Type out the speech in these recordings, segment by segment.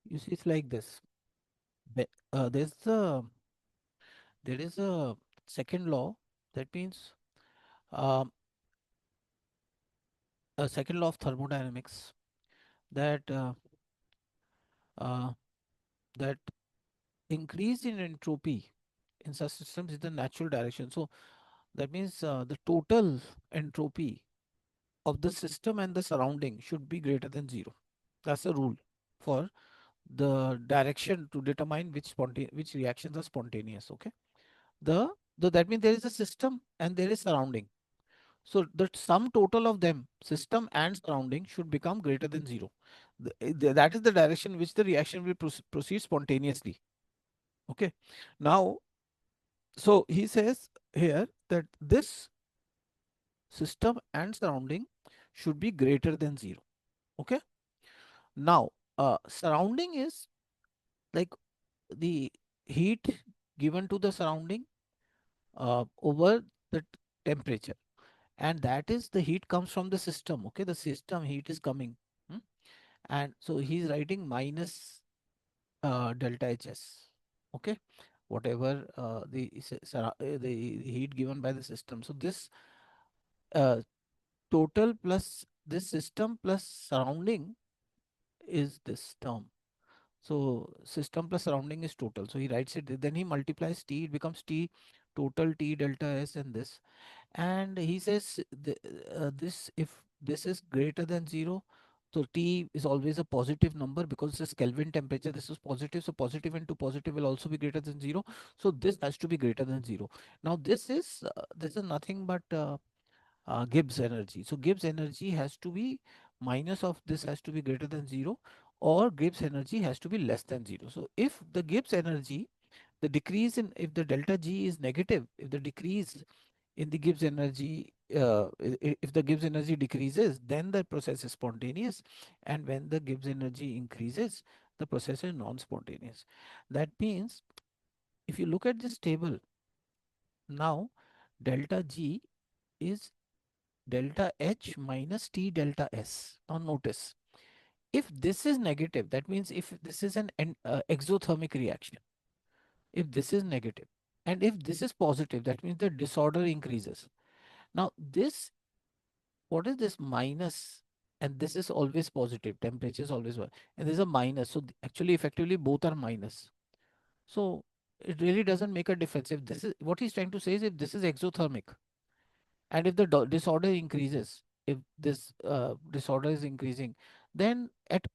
You see, it's like this. There's there is a second law. That means um, a second law of thermodynamics that uh, that increase in entropy in such systems is the natural direction. So that means the total entropy of the system and the surrounding should be greater than zero. That's the rule for the direction to determine which reactions are spontaneous. Okay. That means there is a system and there is surrounding. So the sum total of them, system and surrounding, should become greater than zero. That is the direction which the reaction will proceed spontaneously. Okay. Now, so he says here that this system and surrounding should be greater than zero. Okay. Now, surrounding is like the heat given to the surrounding over the temperature, and that is the heat comes from the system. Okay, the system heat is coming. Hmm? And so he's writing minus delta hs. Okay, whatever the heat given by the system. So this uh, total plus this system plus surrounding is this term. So system plus surrounding is total. So he writes it, then he multiplies T, it becomes T total T delta S and this. And he says this, if this is greater than zero, so T is always a positive number because this is Kelvin temperature, this is positive. So positive into positive will also be greater than zero. So this has to be greater than zero. Now this is nothing but Gibbs energy. So Gibbs energy has to be minus of this has to be greater than zero, or Gibbs energy has to be less than zero. So if the Gibbs energy, the decrease in, if the delta G is negative, if the decrease in the Gibbs energy, if the Gibbs energy decreases, then the process is spontaneous, and when the Gibbs energy increases, the process is non-spontaneous. That means if you look at this table now, delta G is delta H minus T delta S. Now notice, if this is negative, that means if this is an exothermic reaction, if this is negative, and if this is positive, that means the disorder increases. Now this, what is this minus? And this is always positive, temperature is always one, and there's a minus. So actually, effectively, both are minus. So it really doesn't make a difference. If this is what he's trying to say is, if this is exothermic, and if the disorder increases, if this disorder is increasing, then at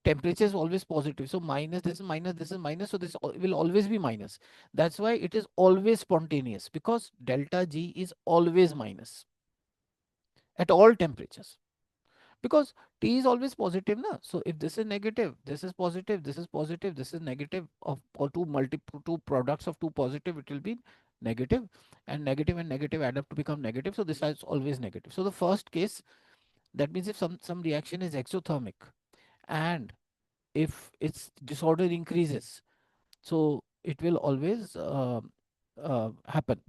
temperature is always positive. So minus, this is minus, this is minus. So this will always be minus. That's why it is always spontaneous, because delta G is always minus at all temperatures. Because T is always positive, na? So if this is negative, this is positive, this is positive, this is negative of or two products of two positive, it will be negative, and negative add up to become negative. So this is always negative. So the first case, that means if some reaction is exothermic and if its disorder increases, so it will always happen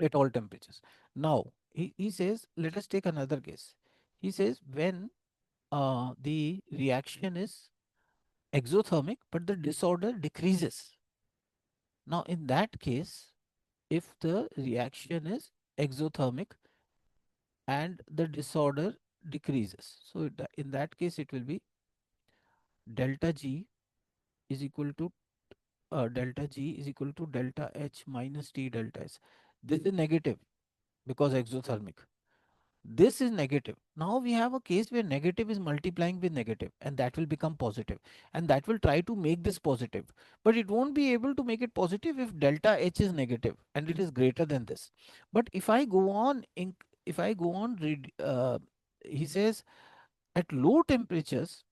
at all temperatures. Now he says, let us take another case. He says when the reaction is exothermic, but the disorder decreases. Now, in that case, if the reaction is exothermic and the disorder decreases, so in that case, it will be delta G is equal to delta G is equal to delta H minus T delta S. This is negative because exothermic. This is negative. Now we have a case where negative is multiplying with negative, and that will become positive, and that will try to make this positive, but it won't be able to make it positive if delta H is negative and it is greater than this. But if I go on if I go on he says at low temperatures,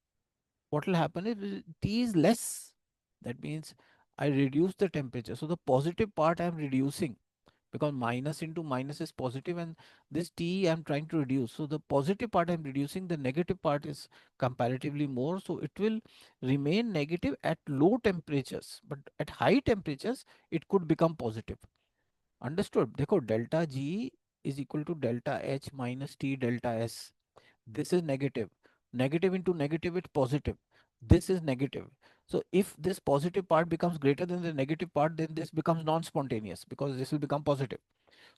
what will happen is T is less. That means I reduce the temperature. So the positive part I am reducing, because minus into minus is positive, and this T I'm trying to reduce. So the positive part I'm reducing, the negative part is comparatively more. So it will remain negative at low temperatures, but at high temperatures, it could become positive. Understood? देखो delta G is equal to delta H minus T delta S. This is negative. Negative into negative, it's positive. this is negative. So if this positive part becomes greater than the negative part, then this becomes non-spontaneous because this will become positive.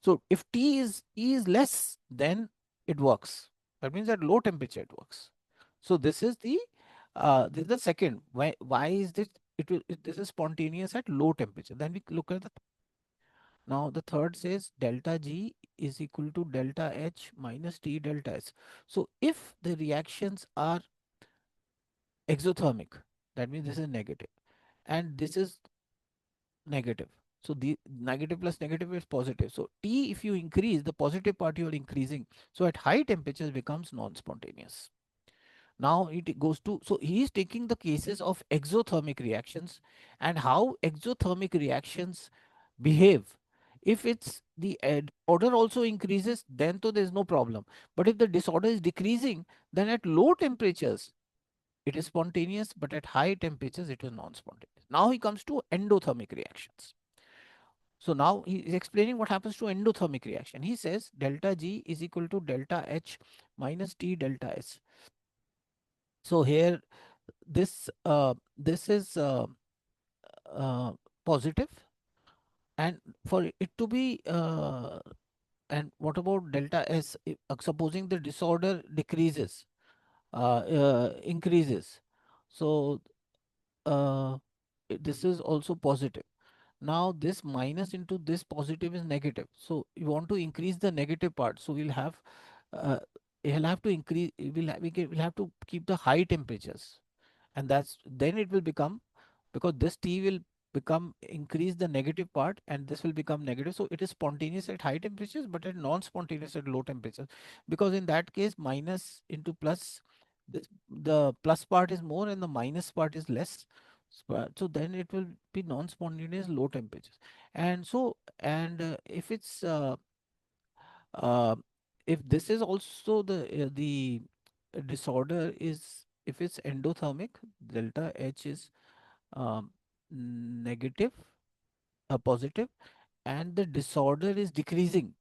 So if T is less, then it works. That means at low temperature it works. So this is the second. Why is this? This is spontaneous at low temperature. Then we look at the now the third says delta G is equal to delta H minus T delta S. So if the reactions are exothermic, that means this is negative, and this is negative. So the negative plus negative is positive. So T, if you increase the positive part, you are increasing. So at high temperatures becomes non-spontaneous. Now it goes to, so he is taking the cases of exothermic reactions and how exothermic reactions behave. If it's the order also increases, then so there is no problem. But if the disorder is decreasing, then at low temperatures it is spontaneous, but at high temperatures it is non-spontaneous. Now he comes to endothermic reactions. So now he is explaining what happens to endothermic reaction. He says delta G is equal to delta H minus T delta S. So here this is uh, positive, and for it to be and what about delta S? Supposing the disorder decreases, increases, so uh, this is also positive. Now this minus into this positive is negative. So you want to increase the negative part. So uh, we'll have to increase. We'll have to keep the high temperatures, and that's then it will become, because this T will become increase the negative part and this will become negative. So it is spontaneous at high temperatures, but at non-spontaneous at low temperatures, because in that case minus into plus, this the plus part is more and the minus part is less. So then it will be non-spontaneous low temperatures. And so, and uh, if this is also the disorder is, if it's endothermic, delta H is um, negative, positive, and the disorder is decreasing.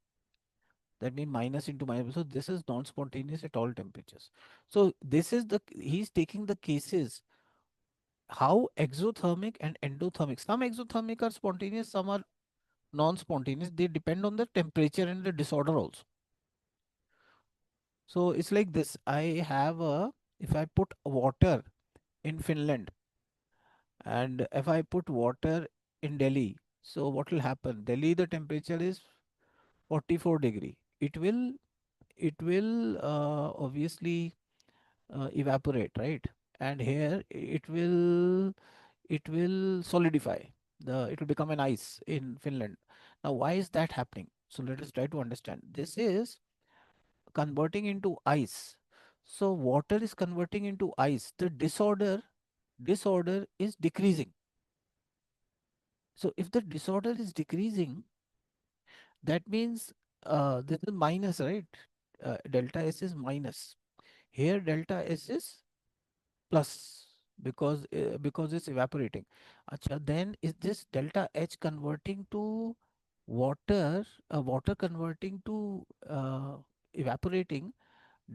That means minus into minus. So this is non-spontaneous at all temperatures. So this is he's taking the cases how exothermic and endothermic. Some exothermic are spontaneous, some are non-spontaneous. They depend on the temperature and the disorder also. So it's like this. If I put water in Finland and if I put water in Delhi, so what will happen? Delhi, the temperature is 44 degree. It will obviously evaporate, right? And here it will solidify. It will become an ice in Finland. Now, why is that happening? So let us try to understand. This is converting into ice. So water is converting into ice. The disorder is decreasing. So if the disorder is decreasing, that means this is minus, right? Delta S is minus. Here delta S is plus because it's evaporating. Acha, then is this delta H converting to water, water converting to evaporating?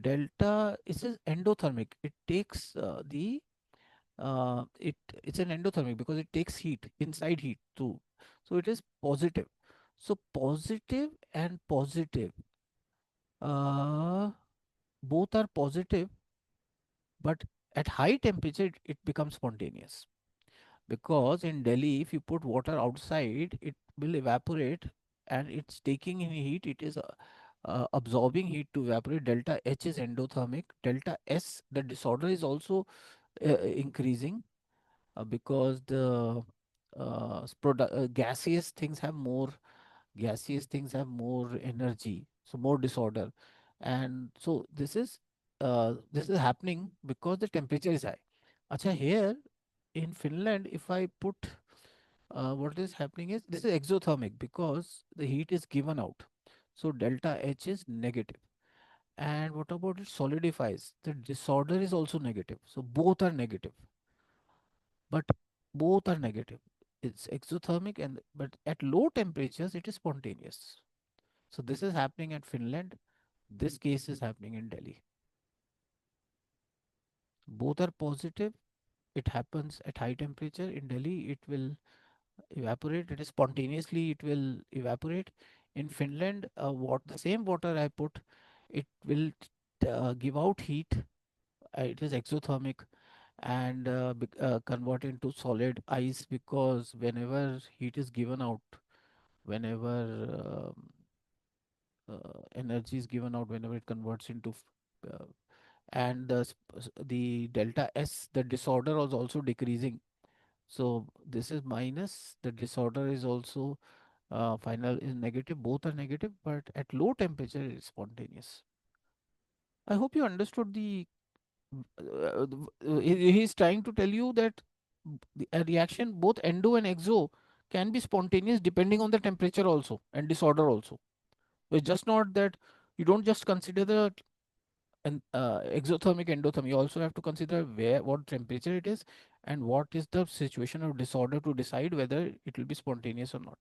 Delta is endothermic. It takes it's an endothermic because it takes heat, inside heat too. So it is positive. So positive and positive, uh, both are positive, but at high temperature it becomes spontaneous. Because in Delhi, if you put water outside, it will evaporate and it's taking in heat. It is absorbing heat to evaporate. Delta H is endothermic. Delta S, the disorder is also increasing because the gaseous things have more energy, so more disorder. And so this is happening because the temperature is high. Acha, here in Finland, if I put what is happening is this is exothermic because the heat is given out. So delta H is negative. And what about it solidifies? The disorder is also negative. So both are negative, but both are negative. It's exothermic, and but at low temperatures it is spontaneous. So this is happening at Finland. This case is happening in Delhi. Both are positive, it happens at high temperature. In Delhi, it will evaporate. It is spontaneously, it will evaporate. In Finland, what the same water I put, it will give out heat. It is exothermic and convert into solid ice, because whenever heat is given out, whenever energy is given out, whenever it converts into and the delta S, the disorder was also decreasing. So this is minus, the disorder is also final is negative, both are negative, but at low temperature it is spontaneous. I hope you understood the he's trying to tell you that a reaction both endo and exo can be spontaneous depending on the temperature also and disorder also. It's just not that you don't just consider the and exothermic endothermic, you also have to consider where what temperature it is and what is the situation of disorder to decide whether it will be spontaneous or not.